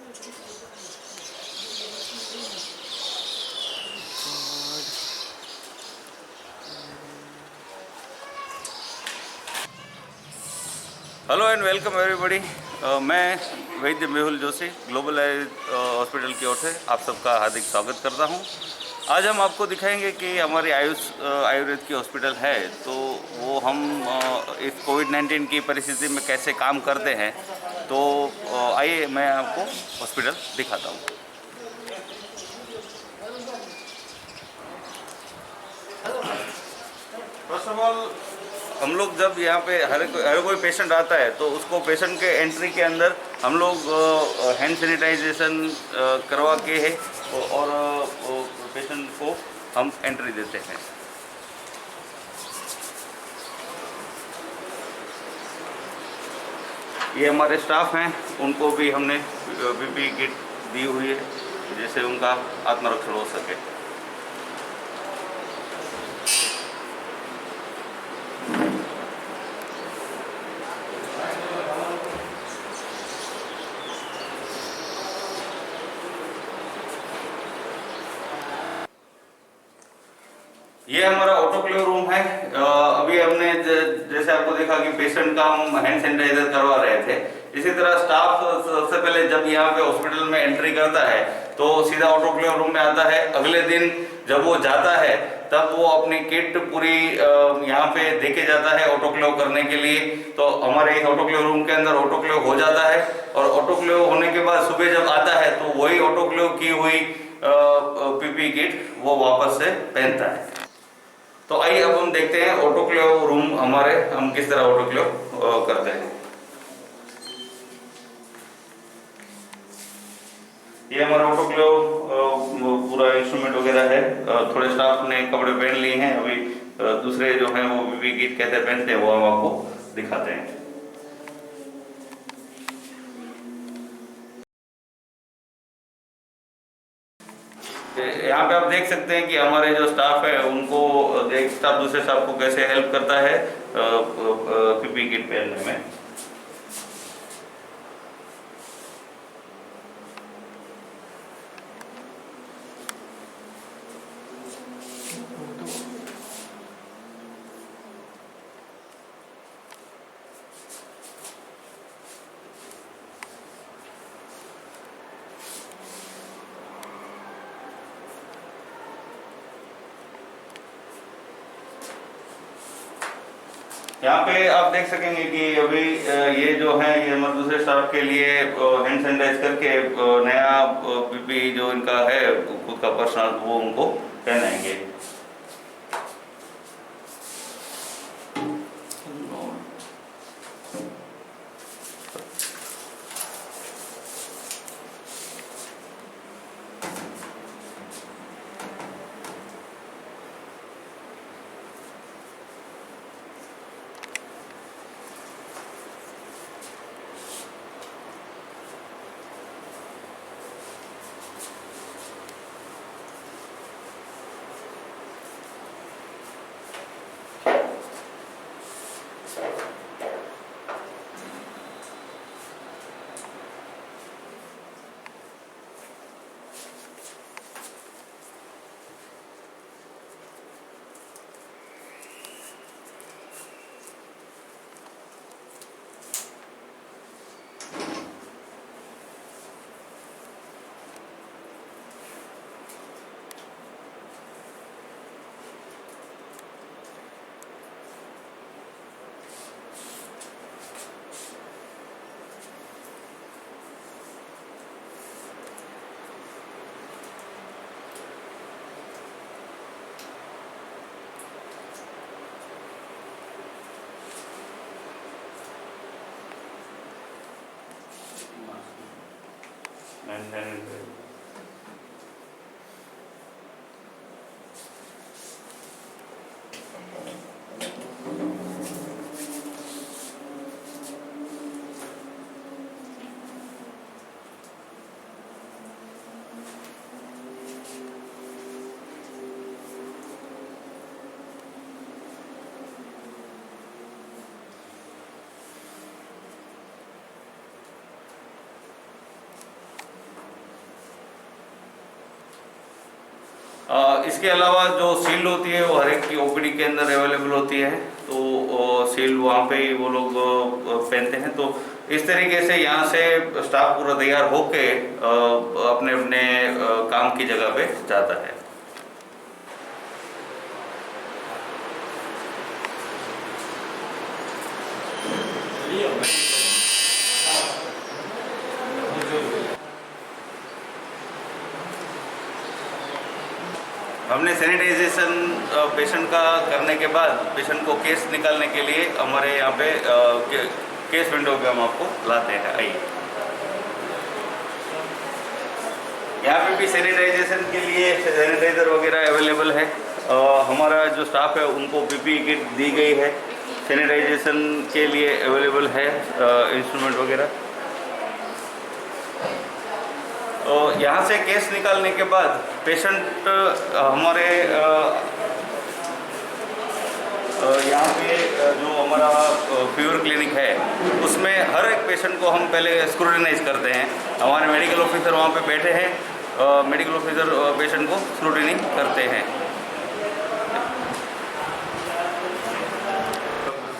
Hello and welcome everybody. मैं वैद्य Mehul Joshi global hospital की ओर से आप सबका हार्दिक स्वागत करता हूं। आज हम आपको दिखाएंगे कि हमारी आयुर्वेद की हॉस्पिटल है तो वो हम इस कोविड-19 की परिस्थिति में कैसे काम करते हैं। तो आइए मैं आपको हॉस्पिटल दिखाता हूँ। फर्स्ट ऑफ ऑल हम लोग जब यहाँ पे हर कोई पेशेंट आता है तो उसको पेशेंट के एंट्री के अंदर हम लोग हैंड सैनिटाइजेशन करवा के है और पेशेंट को हम एंट्री देते हैं। ये हमारे स्टाफ हैं, उनको भी हमने पीपीई किट दी हुई है जिससे उनका आत्मरक्षण हो सके। ये हमारा ऑटोक्लेव रूम है। अभी हमने जैसे आपको देखा कि पेशेंट का हम हैंड सैनिटाइजर करवा रहे थे, इसी तरह स्टाफ सबसे पहले जब यहाँ पे हॉस्पिटल में एंट्री करता है तो सीधा ऑटोक्लेव रूम में आता है। अगले दिन जब वो जाता है तब वो अपनी किट पूरी यहाँ पे देके जाता है ऑटोक्लेव करने के लिए। तो हमारे इस ऑटोक्लेव रूम के अंदर ऑटोक्लेव हो जाता है और ऑटोक्लेव होने के बाद सुबह जब आता है तो वही ऑटोक्लेव की हुई पीपी किट वो वापस से पहनता है। तो आइए अब हम देखते हैं ऑटोक्लेव रूम हमारे हम किस तरह ऑटोक्लेव करते हैं। ये हमारा ऑटोक्लेव पूरा इंस्ट्रूमेंट वगैरह है। थोड़े स्टाफ ने कपड़े पहन लिए हैं, अभी दूसरे जो हैं वो पीपी किट कैसे पहनते हैं वो हम आपको दिखाते हैं। यहाँ पे आप देख सकते हैं कि हमारे जो स्टाफ है उनको एक स्टाफ दूसरे स्टाफ को कैसे हेल्प करता है पीपी किट पहनने में। यहाँ पे आप देख सकेंगे कि अभी ये जो है ये हमारे दूसरे स्टाफ के लिए हैंड सैनिटाइज करके नया पीपी जो इनका है खुद का पर्सनल वो उनको पहनाएंगे। And then इसके अलावा जो सील होती है वो हर एक की ओपीडी के अंदर अवेलेबल होती है, तो सील वहाँ पे ही वो लोग पहनते हैं। तो इस तरीके से यहाँ से स्टाफ पूरा तैयार होके अपने अपने काम की जगह पे जाता है। हमने सैनिटाइजेशन पेशेंट का करने के बाद पेशेंट को केस निकालने के लिए हमारे यहाँ पे केस विंडो पे हम आपको लाते हैं। आइए, यहाँ पे भी सैनिटाइजेशन के लिए सैनिटाइजर वगैरह अवेलेबल है। हमारा जो स्टाफ है उनको पीपीई किट दी गई है, सैनिटाइजेशन के लिए अवेलेबल है इंस्ट्रूमेंट वगैरह। तो यहाँ से केस निकालने के बाद पेशेंट हमारे यहाँ पे जो हमारा फीवर क्लिनिक है उसमें हर एक पेशेंट को हम पहले स्क्रूटिनाइज करते हैं। हमारे मेडिकल ऑफिसर वहाँ पे बैठे हैं, मेडिकल ऑफिसर पेशेंट को स्क्रूटिनी करते हैं।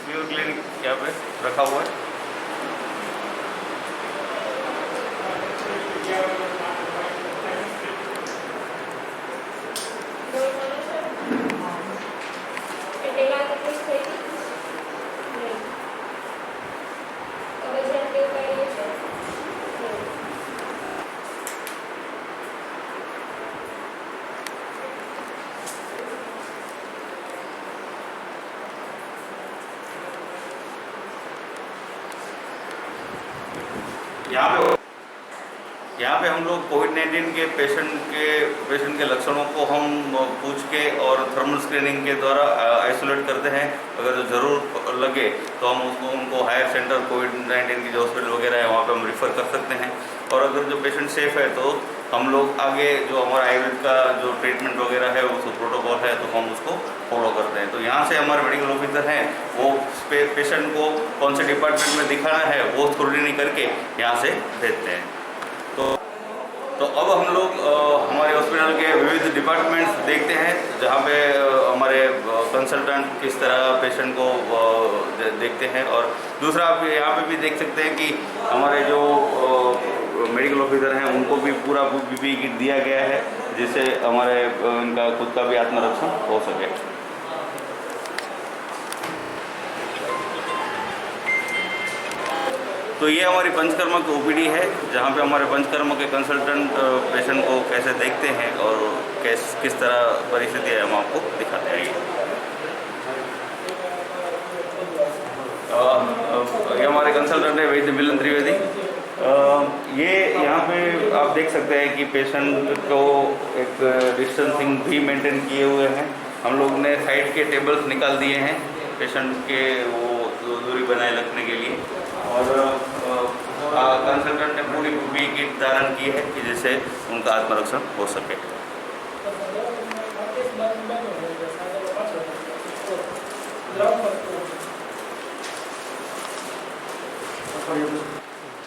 फीवर क्लिनिक यहाँ पे रखा हुआ है। यहाँ पे हम लोग कोविड-19 के पेशेंट के लक्षणों को हम पूछ के और थर्मल स्क्रीनिंग के द्वारा आइसोलेट करते हैं। अगर ज़रूर लगे तो हम उनको हायर सेंटर कोविड-19 की जो हॉस्पिटल वगैरह है वहाँ पे हम रिफ़र कर सकते हैं। और अगर जो पेशेंट सेफ है तो हम लोग आगे जो हमारा आयुर्वेद का जो ट्रीटमेंट वगैरह है वो प्रोटोकॉल है तो हम उसको फॉलो करते हैं। तो यहाँ से हमारे मेडिकल ऑफिसर हैं वो पेशेंट को कौन से डिपार्टमेंट में दिखाना है वो स्क्रूटिनी करके यहाँ से भेजते हैं। तो अब हम लोग हमारे हॉस्पिटल के विविध डिपार्टमेंट्स देखते हैं जहाँ पे हमारे कंसल्टेंट किस तरह पेशेंट को देखते हैं। और दूसरा आप यहाँ पे भी देख सकते हैं कि हमारे जो मेडिकल ऑफिसर हैं उनको भी पूरा पीपीई किट दिया गया है जिससे हमारे इनका खुद का भी आत्मरक्षण हो सके। तो ये हमारी पंचकर्मा की ओपीडी है जहाँ पे हमारे पंचकर्मा के कंसल्टेंट पेशेंट को कैसे देखते हैं और किस तरह परिस्थिति है हम आपको दिखाते हैं। ये हमारे कंसल्टेंट है वैद्य मिलन त्रिवेदी। ये यहाँ पे आप देख सकते हैं कि पेशेंट को एक डिस्टेंसिंग भी मेंटेन किए हुए हैं। हम लोग ने साइड के टेबल्स निकाल दिए हैं पेशेंट के वो दूरी बनाए रखने के लिए। और कंसल्टेंट ने पूरी पीपीई किट धारण की है कि जिससे उनका आत्मरक्षण हो सके।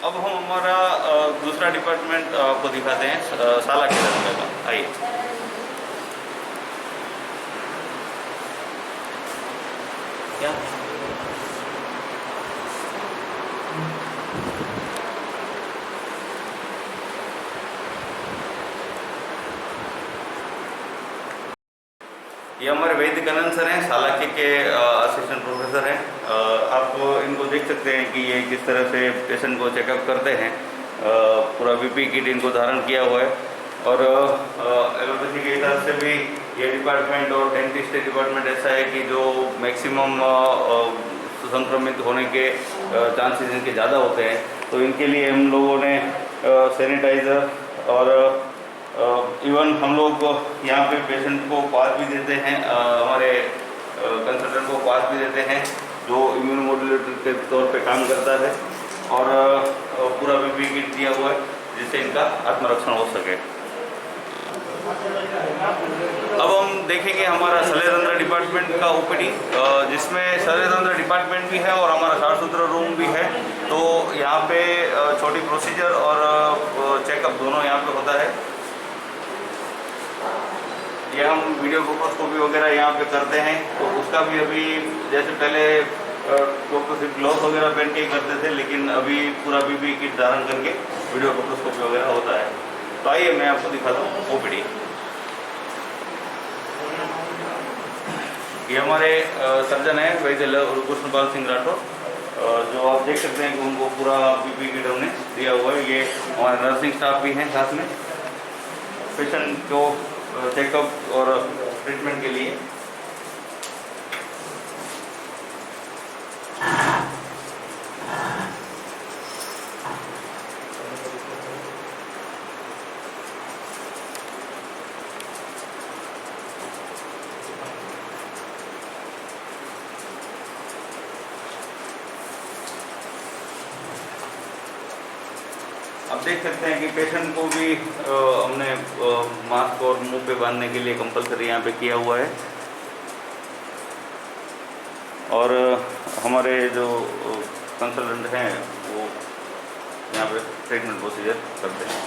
अब हम हमारा दूसरा डिपार्टमेंट आपको दिखाते हैं, साला के दर्द का। आइए, क्या ये हमारे वैद्य कनन सर हैं, सालाके के असिस्टेंट प्रोफेसर हैं। आप इनको देख सकते हैं कि ये किस तरह से पेशेंट को चेकअप करते हैं। पूरा पीपीई किट इनको धारण किया हुआ है। और एलोपैथी के हिसाब से भी ये डिपार्टमेंट और डेंटिस्ट डिपार्टमेंट ऐसा है कि जो मैक्सिमम संक्रमित होने के चांसेस इनके ज़्यादा होते हैं। तो इनके लिए हम लोगों ने सैनिटाइज़र और इवन हम लोग यहाँ पे पेशेंट को पास भी देते हैं, हमारे कंसल्टेंट को पास भी देते हैं जो इम्यून मॉड्यूलेटर के तौर पे काम करता है। और पूरा पीपीई किट दिया हुआ है जिससे इनका आत्मरक्षण हो सके। अब हम देखेंगे हमारा शल्यतंत्र डिपार्टमेंट का ओपीडी, जिसमें शल्यतंत्र डिपार्टमेंट भी है और हमारा साफ सुथरा रूम भी है। तो यहाँ पे छोटी प्रोसीजर और चेकअप दोनों यहाँ पे होता है। ये हम वीडियो प्रोकोस्कोपी वगैरह यहाँ पे करते हैं, तो उसका भी अभी जैसे पहले डॉक्टर सिर्फ ग्लव्स वगैरह पहन के ही करते थे, लेकिन अभी पूरा पीपीई किट धारण करके वीडियो प्रोकोस्कोपी वगैरह होता है। तो आइए मैं आपको दिखाता हूँ ओपीडी। ये हमारे सर्जन है वैद्य कृष्णपाल सिंह राठौर, जो आप देख सकते हैं कि उनको पूरा पीपीई किट हमने दिया हुआ है। ये हमारे नर्सिंग स्टाफ भी हैं साथ में, पेशेंट को चेकअप और ट्रीटमेंट के लिए। आप देख सकते हैं कि पेशेंट को भी हमने मास्क और मुंह पे बांधने के लिए कंपलसरी यहाँ पे किया हुआ है, और हमारे जो कंसल्टेंट हैं वो यहाँ पे ट्रीटमेंट प्रोसीजर करते हैं।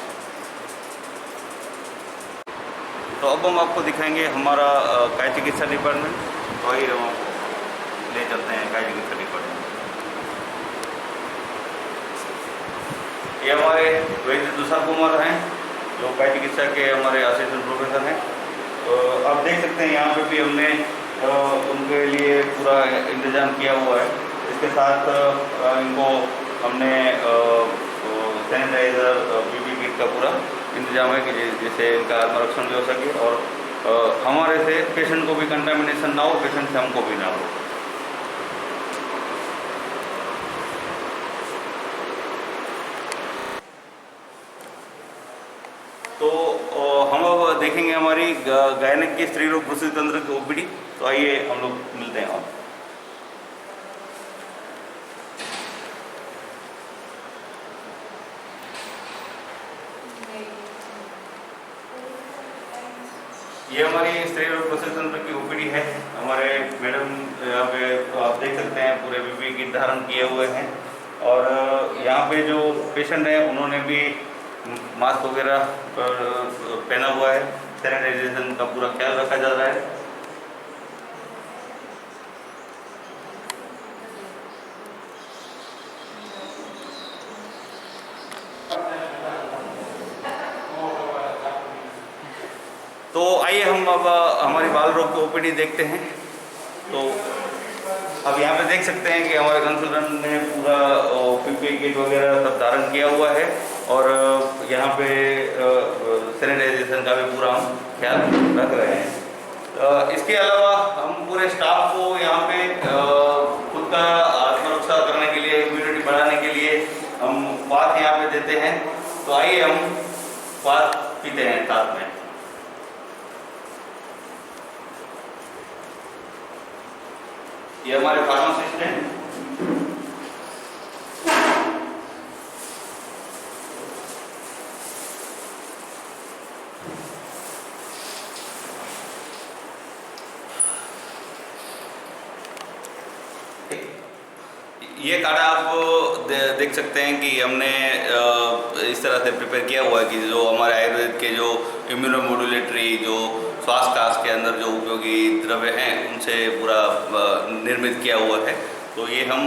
तो अब हम आपको दिखाएंगे हमारा काय चिकित्सा डिपार्टमेंट। तो आइए हम आपको ले चलते हैं काय चिकित्सा डिपार्टमेंट। ये हमारे वैद्य तुषार कुमार हैं, जो काय चिकित्सा के हमारे असिस्टेंट प्रोफेसर हैं। तो आप देख सकते हैं यहाँ पे भी हमने उनके लिए पूरा इंतजाम किया हुआ है। इसके साथ इनको हमने सैनिटाइज़र, पीपीई किट का पूरा इंतजाम है कि जिससे इनका आत्मरक्षण भी हो सके, और हमारे से पेशेंट को भी कंटामिनेशन ना हो, पेशेंट से हमको भी ना हो। तो हम अब देखेंगे हमारी गायनिक की स्त्री रोग प्रसूति तंत्र की ओपीडी। तो आइए हम लोग मिलते हैं। और ये हमारी स्त्री रोग प्रसूति तंत्र की ओपीडी है। हमारे मैडम यहाँ पे आप देख सकते हैं पूरे पीपीई किट धारण किए हुए हैं, और यहाँ पे जो पेशेंट है उन्होंने भी मास्क वगैरह पहना हुआ है। सैनिटाइजेशन का पूरा ख्याल रखा जा रहा है। तो आइए हम अब हमारी बाल रोग की ओपीडी देखते हैं। तो अब यहाँ पे देख सकते हैं कि हमारे कंसल्टेंट ने पूरा पीपीई किट वगैरह सब धारण किया हुआ है, और यहाँ पे सैनिटाइजेशन का भी पूरा हम ख्याल रख रहे हैं। इसके अलावा हम पूरे स्टाफ को यहाँ पे खुद का आत्मरक्षा करने के लिए, इम्यूनिटी बढ़ाने के लिए हम क्वाथ यहाँ पे देते हैं। तो आइए हम क्वाथ पीते हैं साथ में। ये हमारे फार्मासिस्ट हैं। ये काढ़ा आप देख सकते हैं कि हमने इस तरह से प्रिपेयर किया हुआ है कि जो हमारे आयुर्वेद के जो इम्यूनोमोडुलेटरी, जो श्वास काश के अंदर जो उपयोगी द्रव्य हैं उनसे पूरा निर्मित किया हुआ है। तो ये हम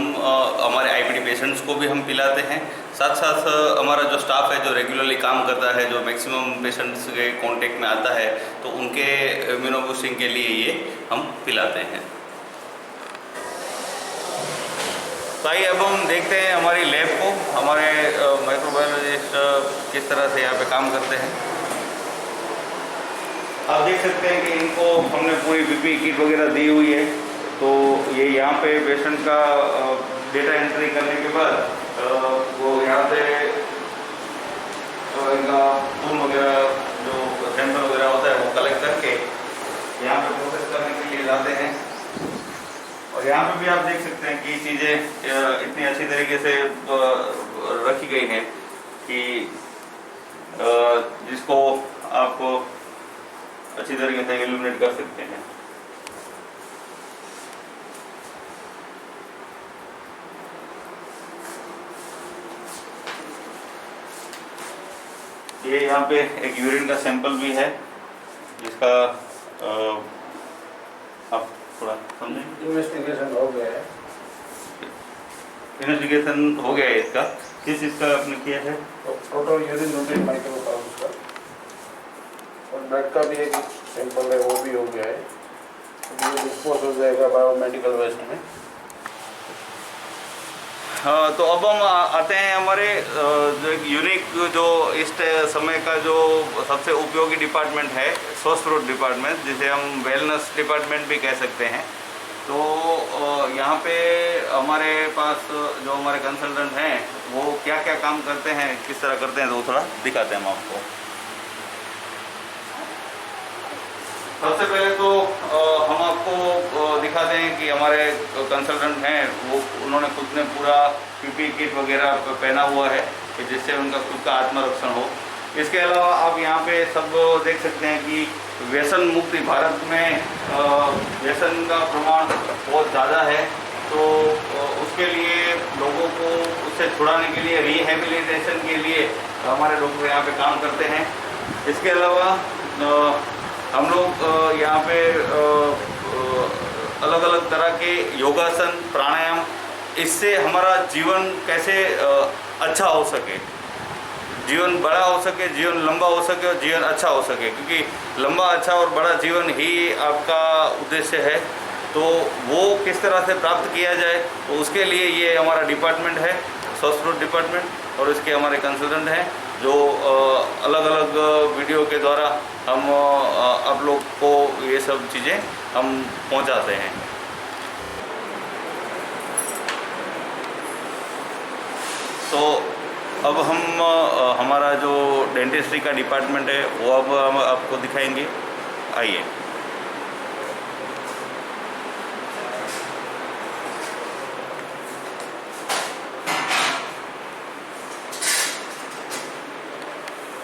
हमारे आईपीडी पेशेंट्स को भी हम पिलाते हैं। साथ साथ हमारा जो स्टाफ है जो रेगुलरली काम करता है, जो मैक्सिमम पेशेंट्स के कांटेक्ट में आता है, तो उनके इम्यूनो बूस्टिंग के लिए ये हम पिलाते हैं। तो आइए अब हम देखते हैं हमारी लैब को, हमारे माइक्रोबायोलॉजिस्ट किस तरह से यहाँ पे काम करते हैं। आप देख सकते हैं कि इनको हमने पूरी पीपीई किट वगैरह दी हुई है। तो ये यहाँ पे पेशेंट का डेटा एंट्री करने के बाद वो यहाँ पे इनका खून वगैरह जो सैंपल वगैरह होता है वो कलेक्ट करके यहाँ पे प्रोसेस करने के लिए लाते हैं। और यहाँ पे भी आप देख सकते हैं कि चीज़ें इतनी अच्छी तरीके से रखी गई हैं कि जिसको आप अच्छी तरीके से इल्यूमिनेट कर सकते हैं। ये यहाँ पे एक यूरिन का सैंपल भी है जिसका आप थोड़ा समझें। इन्वेस्टिगेशन हो गया है। इन्वेस्टिगेशन हो गया है इसका, किस चीज़ का आपने किया है? टोटल यूरिन न्यूट्रिएंट माइक्रो का उसका, और ब्लड का भी एक सैंपल है, वो भी हो गया है। ये डिस्पोज हो जाएगा बायोमेडिकल वेस्ट में। हाँ, तो अब हम आते हैं हमारे जो एक यूनिक, जो इस समय का जो सबसे उपयोगी डिपार्टमेंट है, सोर्स फ्रूट डिपार्टमेंट, जिसे हम वेलनेस डिपार्टमेंट भी कह सकते हैं। तो यहाँ पे हमारे पास जो हमारे कंसल्टेंट हैं वो क्या क्या काम करते हैं, किस तरह करते हैं, तो थोड़ा दिखाते हैं हम आपको। सबसे पहले तो हम आपको दिखाते हैं कि हमारे कंसल्टेंट हैं वो, उन्होंने खुद ने पूरा पीपी किट वगैरह पहना हुआ है कि जिससे उनका खुद का आत्मरक्षण हो। इसके अलावा आप यहाँ पे सब देख सकते हैं कि व्यसन मुक्ति, भारत में व्यसन का प्रमाण बहुत ज़्यादा है, तो उसके लिए लोगों को उससे छुड़ाने के लिए, रिहेबिलिटेशन के लिए हमारे डॉक्टर यहाँ पे काम करते हैं। इसके अलावा हम लोग यहाँ पे अलग अलग तरह के योगासन, प्राणायाम, इससे हमारा जीवन कैसे अच्छा हो सके, जीवन बड़ा हो सके, जीवन लंबा हो सके और जीवन अच्छा हो सके, क्योंकि लंबा, अच्छा और बड़ा जीवन ही आपका उद्देश्य है। तो वो किस तरह से प्राप्त किया जाए, तो उसके लिए ये हमारा डिपार्टमेंट है, सोर्स फ्रूट डिपार्टमेंट, और इसके हमारे कंसल्टेंट हैं जो अलग अलग वीडियो के द्वारा हम आप लोग को ये सब चीज़ें हम पहुंचाते हैं। तो अब हम हमारा जो डेंटिस्ट्री का डिपार्टमेंट है वो अब हम आपको दिखाएंगे, आइए।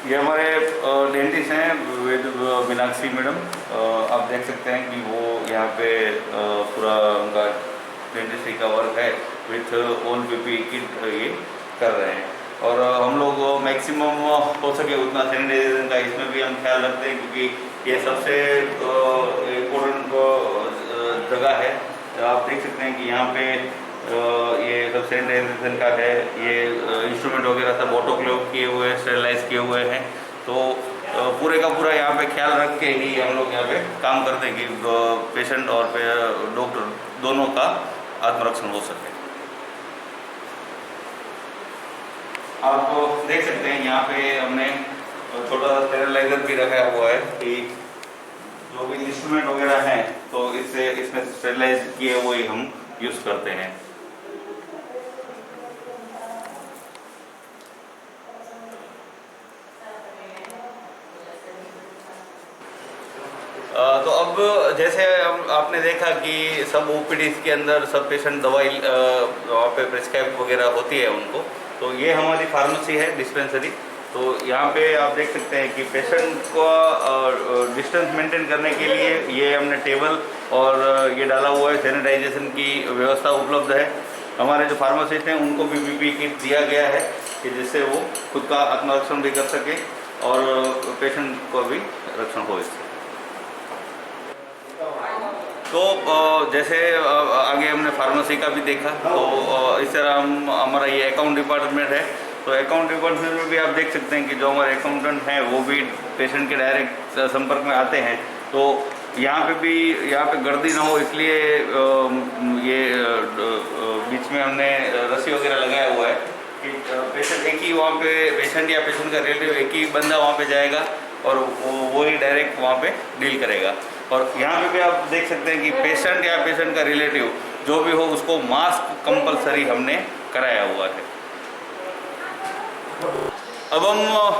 ये हमारे डेंटिस्ट हैं मीनाक्षी मैडम, आप देख सकते हैं कि वो यहाँ पे पूरा उनका डेंटिस्ट्री का वर्क है, विथ ओन पीपी किट ये कर रहे हैं। और हम लोग मैक्सिमम हो सके उतना सैनिटाइजेशन का इसमें भी हम ख्याल रखते हैं, क्योंकि ये सबसे इम्पोर्टेंट जगह है। आप देख सकते हैं कि यहाँ पे ये सब सैनिटाइजेशन का है, ये इंस्ट्रूमेंट वगैरह सब ऑटोक्लेव किए हुए हैं, स्टेरिलाइज किए हुए हैं। तो पूरे का पूरा यहाँ पे ख्याल रख के ही हम लोग यहाँ पे काम करते हैं कि पेशेंट और डॉक्टर दोनों का आत्मरक्षण हो सके। आप देख सकते हैं यहाँ पे हमने छोटा सा स्टेरिलाइजर भी रखा हुआ है कि जो भी इंस्ट्रूमेंट वगैरह हैं तो इससे इसमें स्टेरिलाइज किए हुए हम यूज करते हैं। तो अब जैसे आपने देखा कि सब ओपीडी के अंदर सब पेशेंट दवाई वहाँ पे प्रिस्क्राइब वगैरह होती है उनको, तो ये हमारी फार्मेसी है, डिस्पेंसरी। तो यहाँ पे आप देख सकते हैं कि पेशेंट को डिस्टेंस मेंटेन करने के लिए ये हमने टेबल और ये डाला हुआ है, सैनिटाइजेशन की व्यवस्था उपलब्ध है। हमारे जो फार्मासिस्ट हैं उनको भी पीपी किट दिया गया है कि जिससे वो खुद का आत्मरक्षण भी कर सके और पेशेंट को भी रक्षण हो इससे। तो जैसे आगे हमने फार्मेसी का भी देखा, तो इस तरह हमारा ये अकाउंट डिपार्टमेंट है। तो अकाउंट डिपार्टमेंट में भी आप देख सकते हैं कि जो हमारे अकाउंटेंट हैं वो भी पेशेंट के डायरेक्ट संपर्क में आते हैं। तो यहाँ पे भी, यहाँ पे गर्दी ना हो इसलिए ये बीच में हमने रस्सी वगैरह लगाया हुआ है कि पेशेंट एक ही वहाँ पे, पेशेंट या पेशेंट का रिलेटिव एक ही बंदा वहाँ पे जाएगा और वो ही डायरेक्ट वहाँ पे डील करेगा। और यहाँ पे भी आप देख सकते हैं कि पेशेंट या पेशेंट का रिलेटिव जो भी हो उसको मास्क कंपलसरी हमने कराया हुआ है। अब हम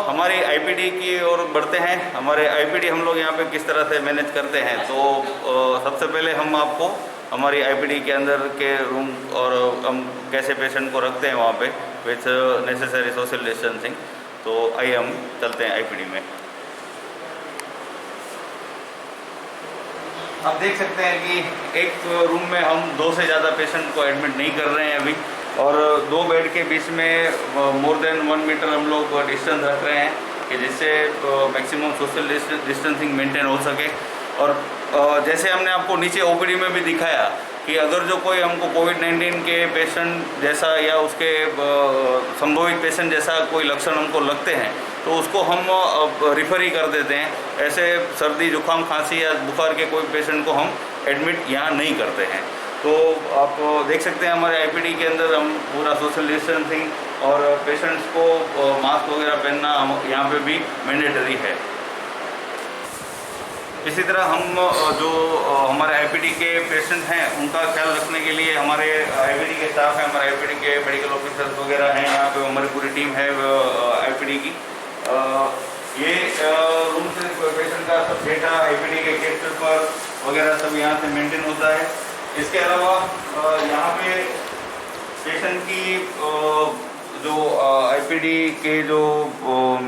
हमारी आईपीडी की ओर बढ़ते हैं। हमारे आईपीडी हम लोग यहाँ पे किस तरह से मैनेज करते हैं, तो सबसे पहले हम आपको हमारी आईपीडी के अंदर के रूम और हम कैसे पेशेंट को रखते हैं वहाँ पे विथ नेसेसरी सोशल डिस्टेंसिंग। तो आइए हम चलते हैं आईपीडी में। आप देख सकते हैं कि एक रूम में हम 2 से ज़्यादा पेशेंट को एडमिट नहीं कर रहे हैं अभी, और 2 बेड के बीच में मोर देन 1 मीटर हम लोग डिस्टेंस रख रहे हैं कि जिससे मैक्सिमम सोशल डिस्टेंसिंग मेंटेन हो सके। और जैसे हमने आपको नीचे ओपीडी में भी दिखाया कि अगर जो कोई हमको कोविड-19 के पेशेंट जैसा या उसके संभवित पेशेंट जैसा कोई लक्षण हमको लगते हैं तो उसको हम रिफ़र ही कर देते हैं। ऐसे सर्दी जुकाम खांसी या बुखार के कोई पेशेंट को हम एडमिट यहाँ नहीं करते हैं। तो आप देख सकते हैं हमारे आईपीडी के अंदर हम पूरा सोशल डिस्टेंसिंग और पेशेंट्स को मास्क वगैरह पहनना यहाँ पे भी मैंडेटरी है। इसी तरह हम जो हमारे आईपीडी के पेशेंट हैं उनका ख्याल रखने के लिए हमारे आईपीडी के स्टाफ हैं, हमारे आईपीडी के मेडिकल ऑफिसर्स वगैरह हैं, यहाँ पे हमारी पूरी टीम है आईपीडी की। ये रूम से पेशेंट का सब डेटा आईपीडी के केस पेपर वगैरह सब यहाँ से मेंटेन होता है। इसके अलावा यहाँ पे पेशेंट की जो आईपीडी के जो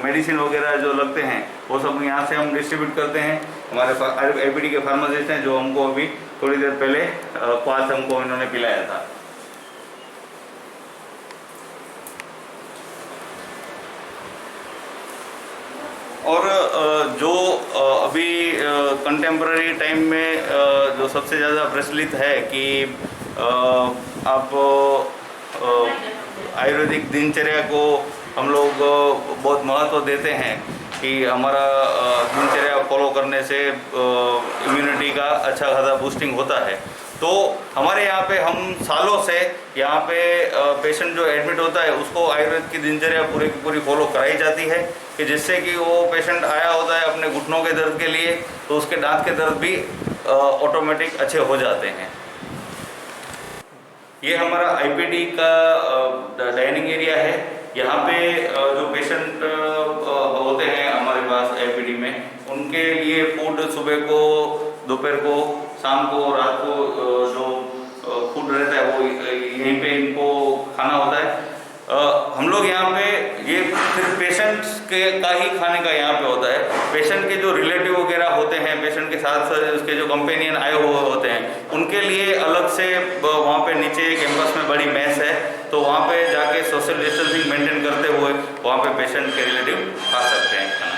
मेडिसिन वगैरह जो लगते हैं वो सब यहाँ से हम डिस्ट्रीब्यूट करते हैं। हमारे आईपीडी के फार्मासिस्ट हैं जो हमको अभी थोड़ी देर पहले क्वास हमको इन्होंने पिलाया था। और जो अभी कंटेम्प्ररी टाइम में जो सबसे ज़्यादा प्रचलित है कि आप आयुर्वेदिक दिनचर्या को हम लोग बहुत महत्व देते हैं कि हमारा दिनचर्या फॉलो करने से इम्यूनिटी का अच्छा खासा बूस्टिंग होता है। तो हमारे यहाँ पे हम सालों से यहाँ पे पेशेंट जो एडमिट होता है उसको आयुर्वेद की दिनचर्या पूरी की पूरी फॉलो कराई जाती है कि जिससे कि वो पेशेंट आया होता है अपने घुटनों के दर्द के लिए तो उसके दांत के दर्द भी ऑटोमेटिक अच्छे हो जाते हैं। ये हमारा आईपीडी का डाइनिंग एरिया है। यहाँ पे जो पेशेंट होते हैं हमारे पास आईपीडी में उनके लिए फूड सुबह को, दोपहर को, शाम को, रात को जो फूड रहता है वो यहीं पे इनको खाना होता है। हम लोग यहाँ पे ये सिर्फ पेशेंट्स के का ही खाने का यहाँ पे होता है। पेशेंट के जो रिलेटिव वगैरह होते हैं, पेशेंट के साथ साथ उसके जो कंपेनियन आए हुए होते हैं उनके लिए अलग से वहाँ पे नीचे कैंपस में बड़ी मेस है तो वहाँ पे जाके सोशल डिस्टेंसिंग मेंटेन करते हुए वहाँ पे पेशेंट के रिलेटिव खा सकते हैं खाना।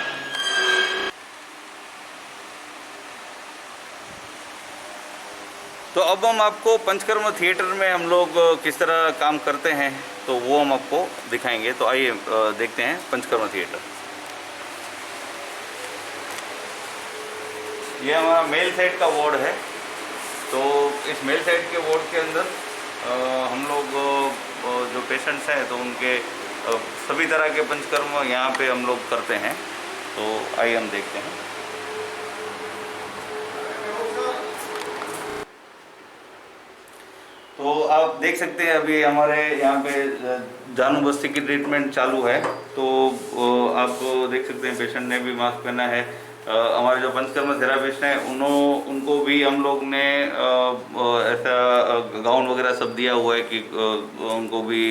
तो अब हम आपको पंचकर्म थिएटर में हम लोग किस तरह काम करते हैं तो वो हम आपको दिखाएंगे। तो आइए देखते हैं पंचकर्म थिएटर। ये हमारा मेल साइड का वार्ड है। तो इस मेल साइड के वार्ड के अंदर हम लोग जो पेशेंट्स हैं तो उनके सभी तरह के पंचकर्म यहाँ पे हम लोग करते हैं। तो आइए हम देखते हैं। तो आप देख सकते हैं अभी हमारे यहाँ पे जानू बस्ती की ट्रीटमेंट चालू है। तो आप देख सकते हैं पेशेंट ने भी मास्क पहना है। हमारे जो पंचकर्म थेरापिस्ट हैं उनको भी हम लोग ने ऐसा गाउन वगैरह सब दिया हुआ है कि उनको भी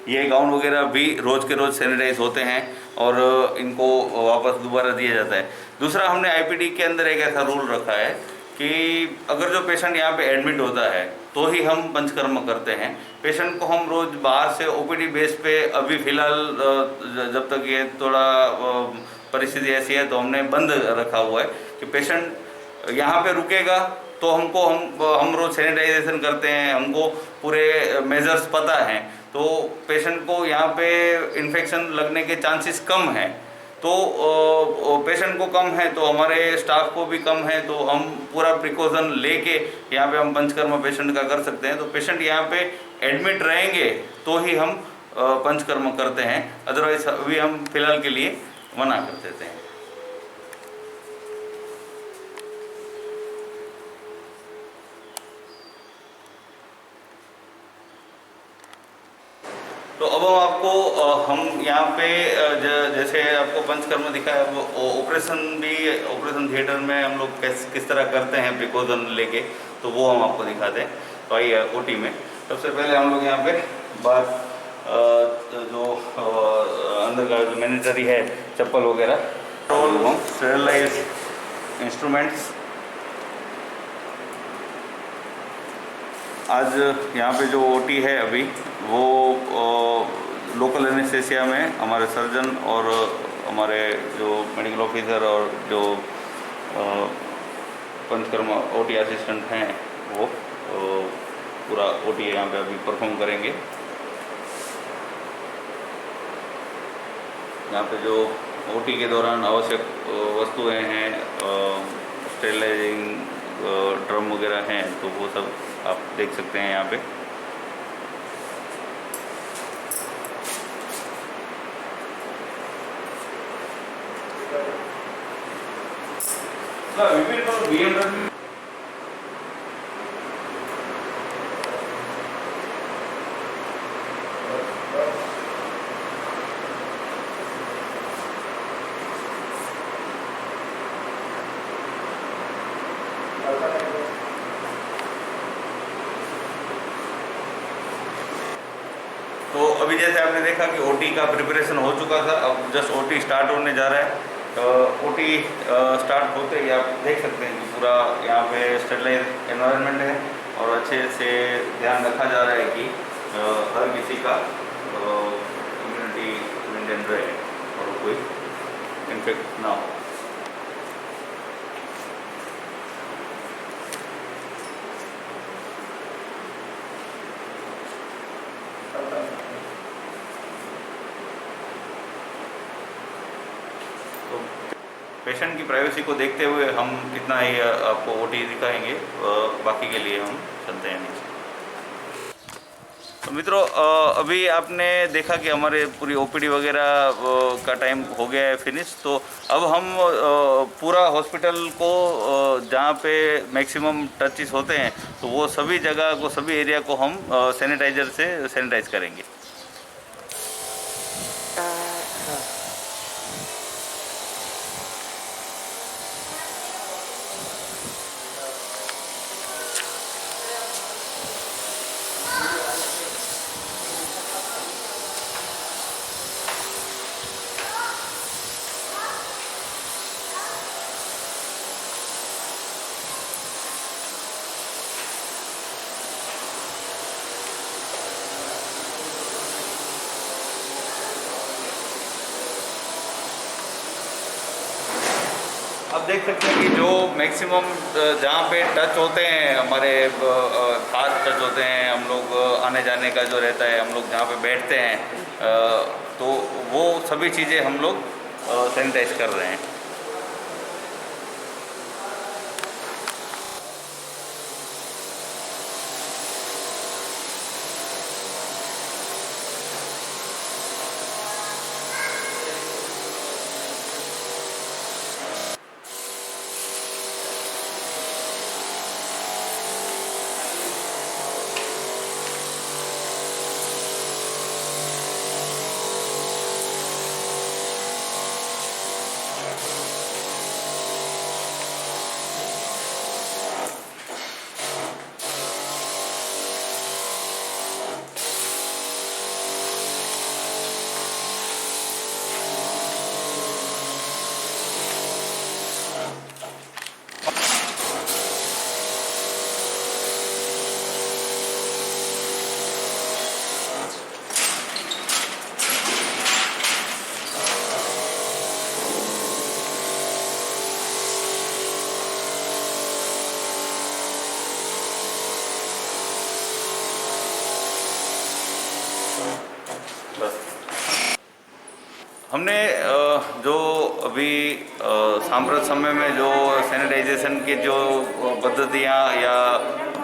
ये गाउन वगैरह भी रोज़ के रोज़ सैनिटाइज होते हैं और इनको वापस दोबारा दिया जाता है। दूसरा हमने आईपीडी के अंदर एक ऐसा रूल रखा है कि अगर जो पेशेंट यहाँ पे एडमिट होता है तो ही हम पंचकर्म करते हैं। पेशेंट को हम रोज़ बाहर से ओपीडी बेस पे अभी फ़िलहाल जब तक ये थोड़ा परिस्थिति ऐसी है तो हमने बंद रखा हुआ है कि पेशेंट यहाँ पे रुकेगा तो हम रोज़ सैनिटाइजेशन करते हैं, हमको पूरे मेजर्स पता हैं। तो पेशेंट को यहाँ पे इन्फेक्शन लगने के चांसेस कम हैं। तो पेशेंट को कम है तो हमारे स्टाफ को भी कम है तो हम पूरा प्रिकॉशन लेके यहाँ पे हम पंचकर्म पेशेंट का कर सकते हैं। तो पेशेंट यहाँ पे एडमिट रहेंगे तो ही हम पंचकर्म करते हैं, अदरवाइज अभी हम फिलहाल के लिए मना कर देते हैं। तो अब हम आपको हम यहाँ पे जैसे आपको पंचकर्म दिखाया वो ऑपरेशन थिएटर में हम लोग किस तरह करते हैं प्रिकॉशन लेके, तो वो हम आपको दिखाते हैं। तो आइए ओटी में सबसे पहले हम लोग यहाँ पे बात जो अंदर का जो मैंडेटरी है चप्पल वगैरह तो हम स्टेरलाइज इंस्ट्रूमेंट्स। आज यहाँ पे जो ओटी है अभी वो लोकल एनेस्थेसिया में हमारे सर्जन और हमारे जो मेडिकल ऑफिसर और जो पंचकर्मा ओटी असिस्टेंट हैं वो पूरा ओटी यहाँ पे अभी परफॉर्म करेंगे। यहाँ पे जो ओटी के दौरान आवश्यक वस्तुएं हैं, स्टेरिलाइजिंग ड्रम वगैरह हैं, तो वो सब आप देख सकते हैं यहाँ पे। तो अभी जैसे आपने देखा कि ओटी का प्रिपरेशन हो चुका था, अब जस्ट ओटी स्टार्ट होने जा रहा है। ओटी स्टार्ट होते ही आप देख सकते हैं कि पूरा यहाँ पे स्टेरिलाइज एनवायरनमेंट है और अच्छे से ध्यान रखा जा रहा है कि हर किसी का इम्यूनिटी मेंटेन रहे और कोई इन्फेक्ट ना हो। तो पेशेंट की प्राइवेसी को देखते हुए हम इतना ही आपको ओटी दिखाएंगे, बाकी के लिए हम चलते हैं नीचे। तो मित्रों, अभी आपने देखा कि हमारे पूरी ओपीडी वगैरह का टाइम हो गया है फिनिश। तो अब हम पूरा हॉस्पिटल को जहाँ पे मैक्सिमम टचेस होते हैं तो वो सभी जगह को, सभी एरिया को हम सैनिटाइजर से सैनिटाइज करेंगे। आप देख सकते हैं कि जो मैक्सिमम जहाँ पे टच होते हैं, हमारे खास टच होते हैं, हम लोग आने जाने का जो रहता है, हम लोग जहाँ पे बैठते हैं, तो वो सभी चीज़ें हम लोग सैनिटाइज कर रहे हैं। हमने जो अभी सांप्रत समय में जो सैनिटाइजेशन की जो पद्धतियाँ या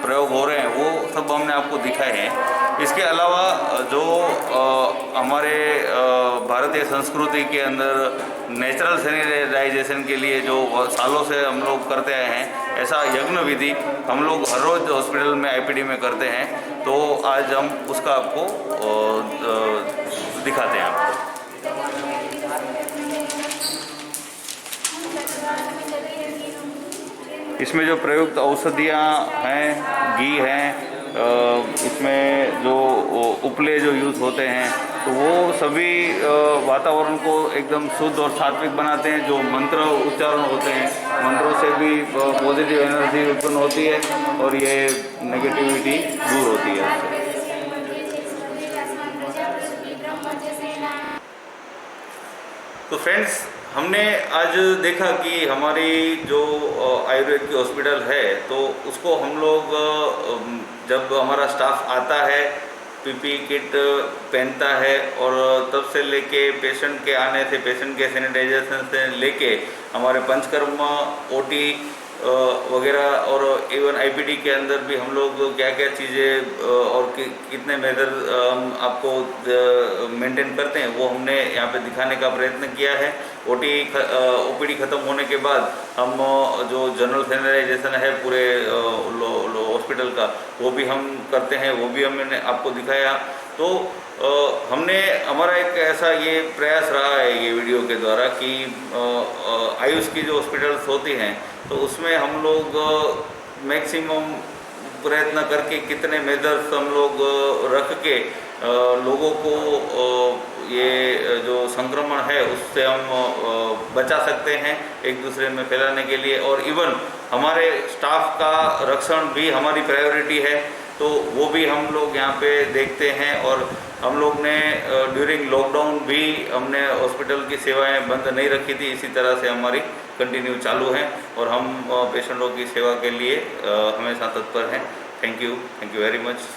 प्रयोग हो रहे हैं वो सब हमने आपको दिखाए हैं। इसके अलावा जो हमारे भारतीय संस्कृति के अंदर नेचुरल सैनिटाइजेशन के लिए जो सालों से हम लोग करते आए हैं, ऐसा यज्ञ विधि हम लोग हर रोज़ हॉस्पिटल में आईपीडी में करते हैं। तो आज हम उसका आपको दिखाते हैं आपको। इसमें जो प्रयुक्त औषधियाँ हैं, घी हैं, इसमें जो उपले जो यूज़ होते हैं, तो वो सभी वातावरण को एकदम शुद्ध और सात्विक बनाते हैं। जो मंत्र उच्चारण होते हैं, मंत्रों से भी पॉजिटिव एनर्जी उत्पन्न होती है और ये नेगेटिविटी दूर होती है उससे। तो फ्रेंड्स, हमने आज देखा कि हमारी जो आयुर्वेद की हॉस्पिटल है तो उसको हम लोग जब हमारा स्टाफ आता है पीपी किट पहनता है और तब से लेके पेशेंट के आने से पेशेंट के सैनिटाइजेशन से लेके हमारे पंचकर्म ओटी वगैरह और इवन आईपीडी के अंदर भी हम लोग क्या क्या चीज़ें और कितने मेजर हम आपको मेंटेन करते हैं वो हमने यहाँ पे दिखाने का प्रयत्न किया है। ओपीडी ख़त्म होने के बाद हम जो जनरल सैनिटाइजेशन है पूरे हॉस्पिटल का वो भी हम करते हैं, वो भी हमने आपको दिखाया। तो हमने हमारा एक ऐसा ये प्रयास रहा है ये वीडियो के द्वारा कि आयुष की जो हॉस्पिटल्स होती हैं तो उसमें हम लोग मैक्सिमम प्रयत्न करके कितने मेजर्स हम लोग रख के लोगों को ये जो संक्रमण है उससे हम बचा सकते हैं एक दूसरे में फैलाने के लिए। और इवन हमारे स्टाफ का रक्षण भी हमारी प्रायोरिटी है तो वो भी हम लोग यहाँ पे देखते हैं। और हम लोग ने ड्यूरिंग लॉकडाउन भी हमने हॉस्पिटल की सेवाएं बंद नहीं रखी थी, इसी तरह से हमारी कंटिन्यू चालू हैं और हम पेशेंटों की सेवा के लिए हमेशा तत्पर हैं। Thank you very much.